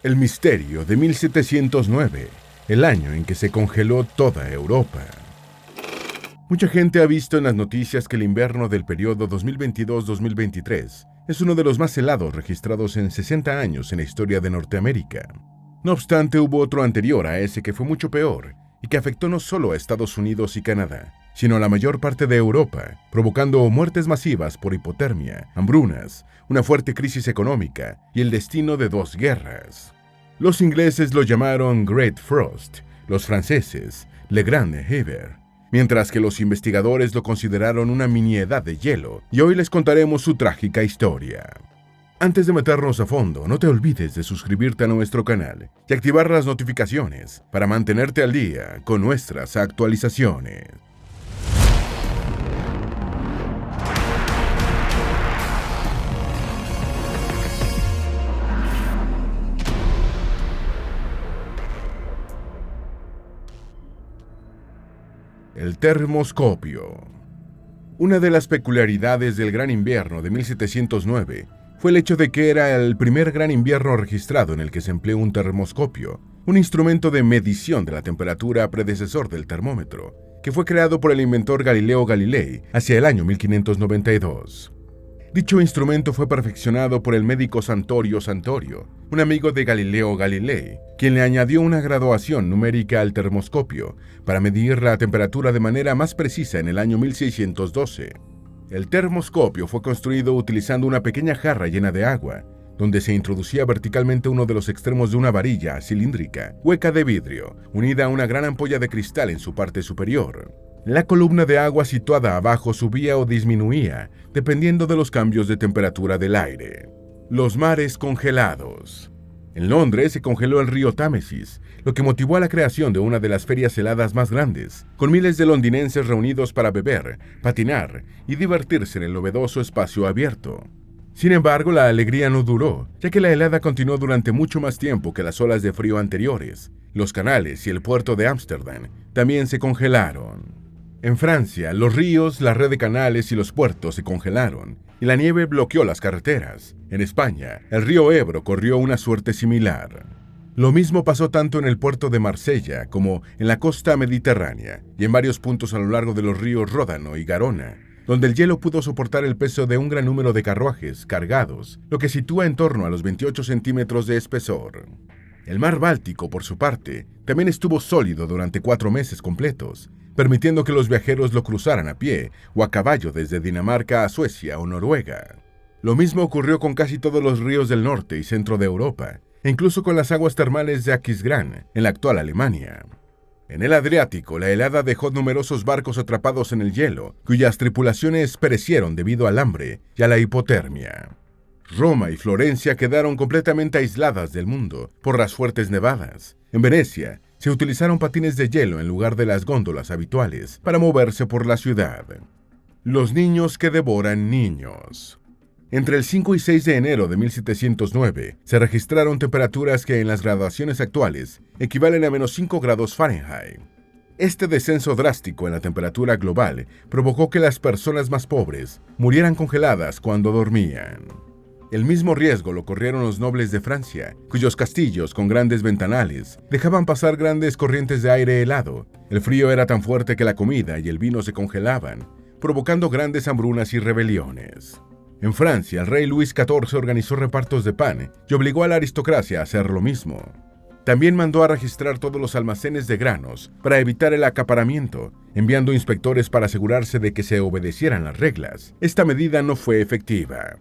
El misterio de 1709, el año en que se congeló toda Europa. Mucha gente ha visto en las noticias que el invierno del periodo 2022-2023 es uno de los más helados registrados en 60 años en la historia de Norteamérica. No obstante, hubo otro anterior a ese que fue mucho peor y que afectó no solo a Estados Unidos y Canadá, sino a la mayor parte de Europa, provocando muertes masivas por hipotermia, hambrunas, una fuerte crisis económica y el destino de 2 guerras. Los ingleses lo llamaron Great Frost, los franceses Le Grand Hiver, mientras que los investigadores lo consideraron una mini-edad de hielo, y hoy les contaremos su trágica historia. Antes de meternos a fondo, no te olvides de suscribirte a nuestro canal y activar las notificaciones para mantenerte al día con nuestras actualizaciones. El termoscopio. Una de las peculiaridades del Gran Invierno de 1709 fue el hecho de que era el primer gran invierno registrado en el que se empleó un termoscopio, un instrumento de medición de la temperatura predecesor del termómetro, que fue creado por el inventor Galileo Galilei hacia el año 1592. Dicho instrumento fue perfeccionado por el médico Santorio Santorio, un amigo de Galileo Galilei, quien le añadió una graduación numérica al termoscopio para medir la temperatura de manera más precisa en el año 1612. El termoscopio fue construido utilizando una pequeña jarra llena de agua, donde se introducía verticalmente uno de los extremos de una varilla cilíndrica, hueca de vidrio, unida a una gran ampolla de cristal en su parte superior. La columna de agua situada abajo subía o disminuía, dependiendo de los cambios de temperatura del aire. Los mares congelados. En Londres se congeló el río Támesis, lo que motivó a la creación de una de las ferias heladas más grandes, con miles de londinenses reunidos para beber, patinar y divertirse en el novedoso espacio abierto. Sin embargo, la alegría no duró, ya que la helada continuó durante mucho más tiempo que las olas de frío anteriores. Los canales y el puerto de Ámsterdam también se congelaron. En Francia, los ríos, la red de canales y los puertos se congelaron, y la nieve bloqueó las carreteras. En España, el río Ebro corrió una suerte similar. Lo mismo pasó tanto en el puerto de Marsella como en la costa mediterránea, y en varios puntos a lo largo de los ríos Ródano y Garona, donde el hielo pudo soportar el peso de un gran número de carruajes cargados, lo que sitúa en torno a los 28 centímetros de espesor. El mar Báltico, por su parte, también estuvo sólido durante 4 meses completos, permitiendo que los viajeros lo cruzaran a pie o a caballo desde Dinamarca a Suecia o Noruega. Lo mismo ocurrió con casi todos los ríos del norte y centro de Europa, e incluso con las aguas termales de Aquisgrán, en la actual Alemania. En el Adriático, la helada dejó numerosos barcos atrapados en el hielo, cuyas tripulaciones perecieron debido al hambre y a la hipotermia. Roma y Florencia quedaron completamente aisladas del mundo por las fuertes nevadas. En Venecia, se utilizaron patines de hielo en lugar de las góndolas habituales para moverse por la ciudad. Los niños que devoran niños. Entre el 5 y 6 de enero de 1709, se registraron temperaturas que en las graduaciones actuales equivalen a -5 grados Fahrenheit. Este descenso drástico en la temperatura global provocó que las personas más pobres murieran congeladas cuando dormían. El mismo riesgo lo corrieron los nobles de Francia, cuyos castillos con grandes ventanales dejaban pasar grandes corrientes de aire helado. El frío era tan fuerte que la comida y el vino se congelaban, provocando grandes hambrunas y rebeliones. En Francia, el rey Luis XIV organizó repartos de pan y obligó a la aristocracia a hacer lo mismo. También mandó a registrar todos los almacenes de granos para evitar el acaparamiento, enviando inspectores para asegurarse de que se obedecieran las reglas. Esta medida no fue efectiva.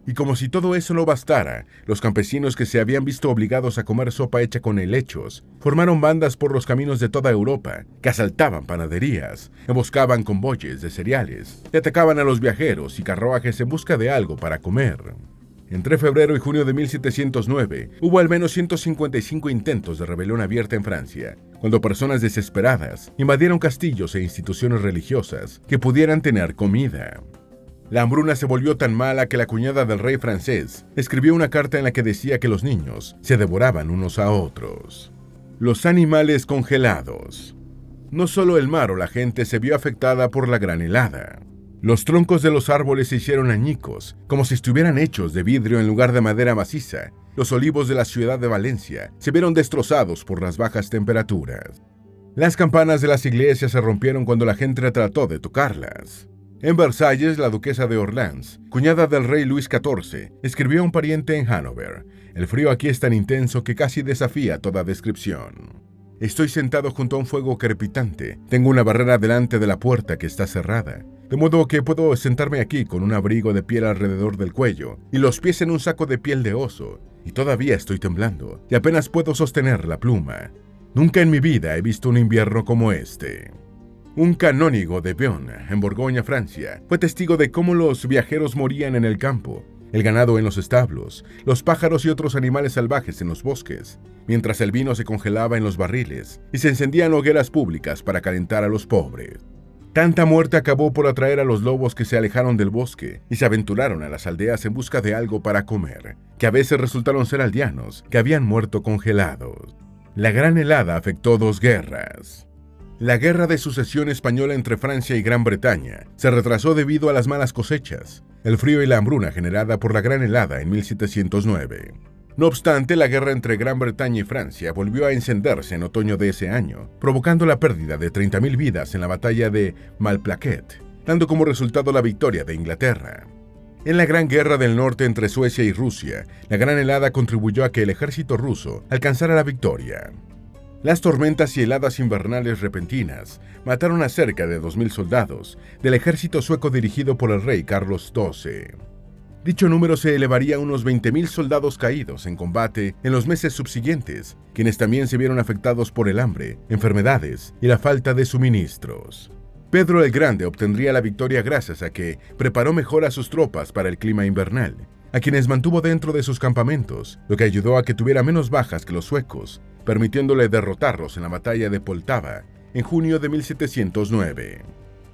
Y como si todo eso no bastara, los campesinos que se habían visto obligados a comer sopa hecha con helechos formaron bandas por los caminos de toda Europa, que asaltaban panaderías, emboscaban convoyes de cereales, y atacaban a los viajeros y carruajes en busca de algo para comer. Entre febrero y junio de 1709, hubo al menos 155 intentos de rebelión abierta en Francia, cuando personas desesperadas invadieron castillos e instituciones religiosas que pudieran tener comida. La hambruna se volvió tan mala que la cuñada del rey francés escribió una carta en la que decía que los niños se devoraban unos a otros. Los animales congelados. No solo el mar o la gente se vio afectada por la gran helada. Los troncos de los árboles se hicieron añicos, como si estuvieran hechos de vidrio en lugar de madera maciza, los olivos de la ciudad de Valencia se vieron destrozados por las bajas temperaturas. Las campanas de las iglesias se rompieron cuando la gente trató de tocarlas. En Versalles, la duquesa de Orleans, cuñada del rey Luis XIV, escribió a un pariente en Hannover: «El frío aquí es tan intenso que casi desafía toda descripción. Estoy sentado junto a un fuego crepitante. Tengo una barrera delante de la puerta que está cerrada, de modo que puedo sentarme aquí con un abrigo de piel alrededor del cuello y los pies en un saco de piel de oso, y todavía estoy temblando y apenas puedo sostener la pluma. Nunca en mi vida he visto un invierno como este». Un canónigo de Beaune, en Borgoña, Francia, fue testigo de cómo los viajeros morían en el campo, el ganado en los establos, los pájaros y otros animales salvajes en los bosques, mientras el vino se congelaba en los barriles y se encendían hogueras públicas para calentar a los pobres. Tanta muerte acabó por atraer a los lobos que se alejaron del bosque y se aventuraron a las aldeas en busca de algo para comer, que a veces resultaron ser aldeanos que habían muerto congelados. La gran helada afectó 2 guerras. La guerra de sucesión española entre Francia y Gran Bretaña se retrasó debido a las malas cosechas, el frío y la hambruna generada por la gran helada en 1709. No obstante, la guerra entre Gran Bretaña y Francia volvió a encenderse en otoño de ese año, provocando la pérdida de 30.000 vidas en la batalla de Malplaquet, dando como resultado la victoria de Inglaterra. En la Gran Guerra del Norte entre Suecia y Rusia, la gran helada contribuyó a que el ejército ruso alcanzara la victoria. Las tormentas y heladas invernales repentinas mataron a cerca de 2.000 soldados del ejército sueco dirigido por el rey Carlos XII. Dicho número se elevaría a unos 20.000 soldados caídos en combate en los meses subsiguientes, quienes también se vieron afectados por el hambre, enfermedades y la falta de suministros. Pedro el Grande obtendría la victoria gracias a que preparó mejor a sus tropas para el clima invernal, a quienes mantuvo dentro de sus campamentos, lo que ayudó a que tuviera menos bajas que los suecos, permitiéndole derrotarlos en la batalla de Poltava en junio de 1709.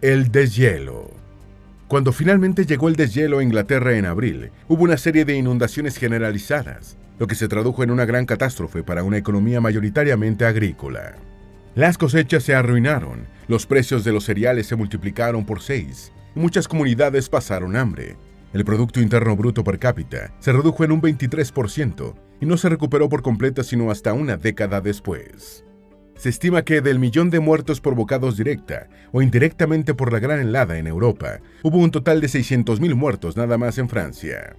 El deshielo. Cuando finalmente llegó el deshielo a Inglaterra en abril, hubo una serie de inundaciones generalizadas, lo que se tradujo en una gran catástrofe para una economía mayoritariamente agrícola. Las cosechas se arruinaron, los precios de los cereales se multiplicaron por 6, y muchas comunidades pasaron hambre. El Producto Interno Bruto per cápita se redujo en un 23% y no se recuperó por completo sino hasta una década después. Se estima que del millón de muertos provocados directa o indirectamente por la gran helada en Europa, hubo un total de 600.000 muertos nada más en Francia.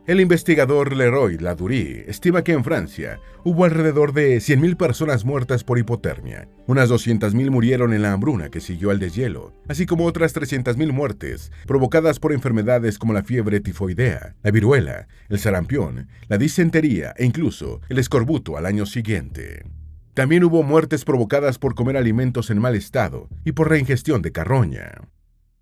El investigador Leroy Ladurie estima que en Francia hubo alrededor de 100.000 personas muertas por hipotermia. Unas 200.000 murieron en la hambruna que siguió al deshielo, así como otras 300.000 muertes provocadas por enfermedades como la fiebre tifoidea, la viruela, el sarampión, la disentería e incluso el escorbuto al año siguiente. También hubo muertes provocadas por comer alimentos en mal estado y por reingestión de carroña.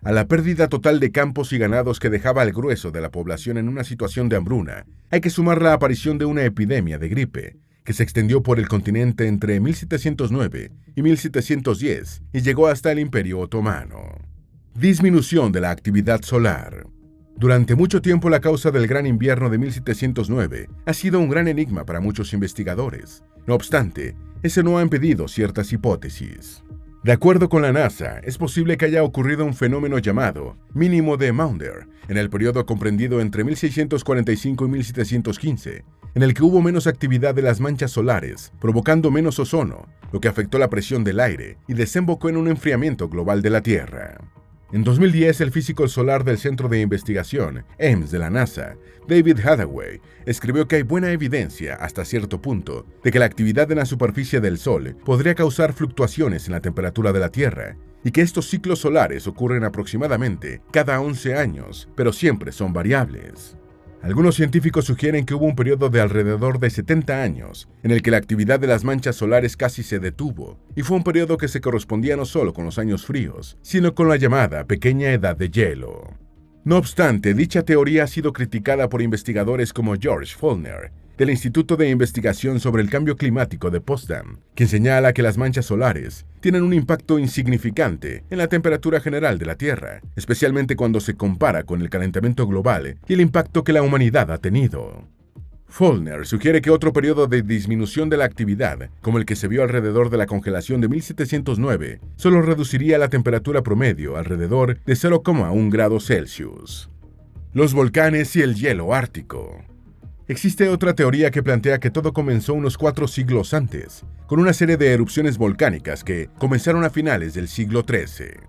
A la pérdida total de campos y ganados que dejaba al grueso de la población en una situación de hambruna, hay que sumar la aparición de una epidemia de gripe, que se extendió por el continente entre 1709 y 1710 y llegó hasta el Imperio Otomano. Disminución de la actividad solar. Durante mucho tiempo la causa del gran invierno de 1709 ha sido un gran enigma para muchos investigadores. No obstante, ese no ha impedido ciertas hipótesis. De acuerdo con la NASA, es posible que haya ocurrido un fenómeno llamado mínimo de Maunder en el periodo comprendido entre 1645 y 1715, en el que hubo menos actividad de las manchas solares, provocando menos ozono, lo que afectó la presión del aire y desembocó en un enfriamiento global de la Tierra. En 2010, el físico solar del Centro de Investigación, AIMS de la NASA, David Hathaway, escribió que hay buena evidencia, hasta cierto punto, de que la actividad en la superficie del Sol podría causar fluctuaciones en la temperatura de la Tierra, y que estos ciclos solares ocurren aproximadamente cada 11 años, pero siempre son variables. Algunos científicos sugieren que hubo un periodo de alrededor de 70 años en el que la actividad de las manchas solares casi se detuvo, y fue un periodo que se correspondía no solo con los años fríos, sino con la llamada pequeña edad de hielo. No obstante, dicha teoría ha sido criticada por investigadores como George Follner, del Instituto de Investigación sobre el Cambio Climático de Potsdam, quien señala que las manchas solares tienen un impacto insignificante en la temperatura general de la Tierra, especialmente cuando se compara con el calentamiento global y el impacto que la humanidad ha tenido. Follner sugiere que otro periodo de disminución de la actividad, como el que se vio alrededor de la congelación de 1709, solo reduciría la temperatura promedio alrededor de 0,1 grados Celsius. Los volcanes y el hielo ártico. Existe otra teoría que plantea que todo comenzó unos 4 siglos antes, con una serie de erupciones volcánicas que comenzaron a finales del siglo XIII.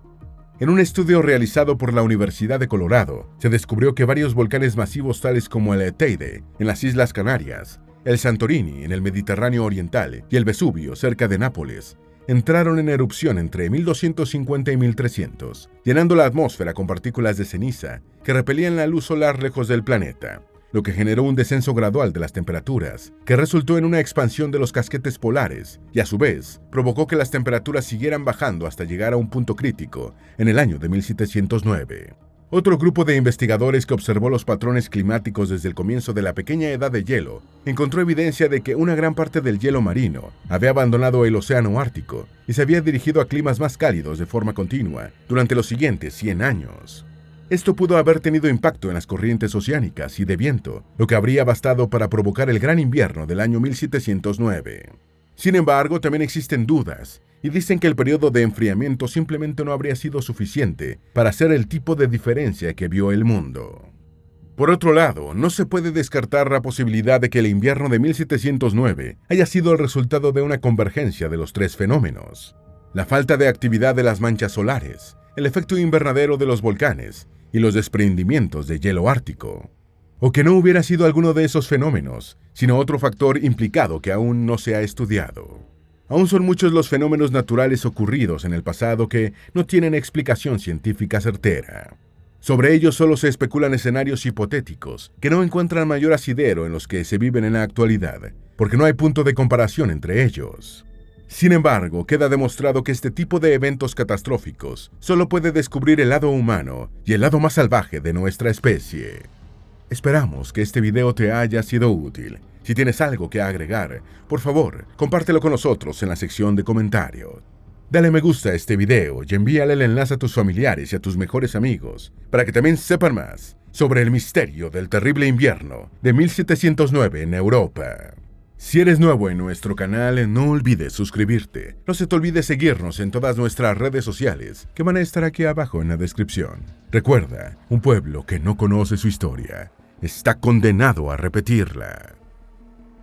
En un estudio realizado por la Universidad de Colorado, se descubrió que varios volcanes masivos tales como el Teide, en las Islas Canarias, el Santorini, en el Mediterráneo Oriental, y el Vesubio, cerca de Nápoles, entraron en erupción entre 1250 y 1300, llenando la atmósfera con partículas de ceniza que repelían la luz solar lejos del planeta, lo que generó un descenso gradual de las temperaturas, que resultó en una expansión de los casquetes polares y a su vez provocó que las temperaturas siguieran bajando hasta llegar a un punto crítico en el año de 1709. Otro grupo de investigadores que observó los patrones climáticos desde el comienzo de la pequeña edad de hielo encontró evidencia de que una gran parte del hielo marino había abandonado el océano Ártico y se había dirigido a climas más cálidos de forma continua durante los siguientes 100 años. Esto pudo haber tenido impacto en las corrientes oceánicas y de viento, lo que habría bastado para provocar el gran invierno del año 1709. Sin embargo, también existen dudas, y dicen que el periodo de enfriamiento simplemente no habría sido suficiente para hacer el tipo de diferencia que vio el mundo. Por otro lado, no se puede descartar la posibilidad de que el invierno de 1709 haya sido el resultado de una convergencia de los 3 fenómenos: la falta de actividad de las manchas solares, el efecto invernadero de los volcanes y los desprendimientos de hielo ártico. O que no hubiera sido alguno de esos fenómenos, sino otro factor implicado que aún no se ha estudiado. Aún son muchos los fenómenos naturales ocurridos en el pasado que no tienen explicación científica certera. Sobre ellos solo se especulan escenarios hipotéticos que no encuentran mayor asidero en los que se viven en la actualidad, porque no hay punto de comparación entre ellos. Sin embargo, queda demostrado que este tipo de eventos catastróficos solo puede descubrir el lado humano y el lado más salvaje de nuestra especie. Esperamos que este video te haya sido útil. Si tienes algo que agregar, por favor, compártelo con nosotros en la sección de comentarios. Dale me gusta a este video y envíale el enlace a tus familiares y a tus mejores amigos para que también sepan más sobre el misterio del terrible invierno de 1709 en Europa. Si eres nuevo en nuestro canal, no olvides suscribirte. No se te olvide seguirnos en todas nuestras redes sociales, que van a estar aquí abajo en la descripción. Recuerda, un pueblo que no conoce su historia está condenado a repetirla.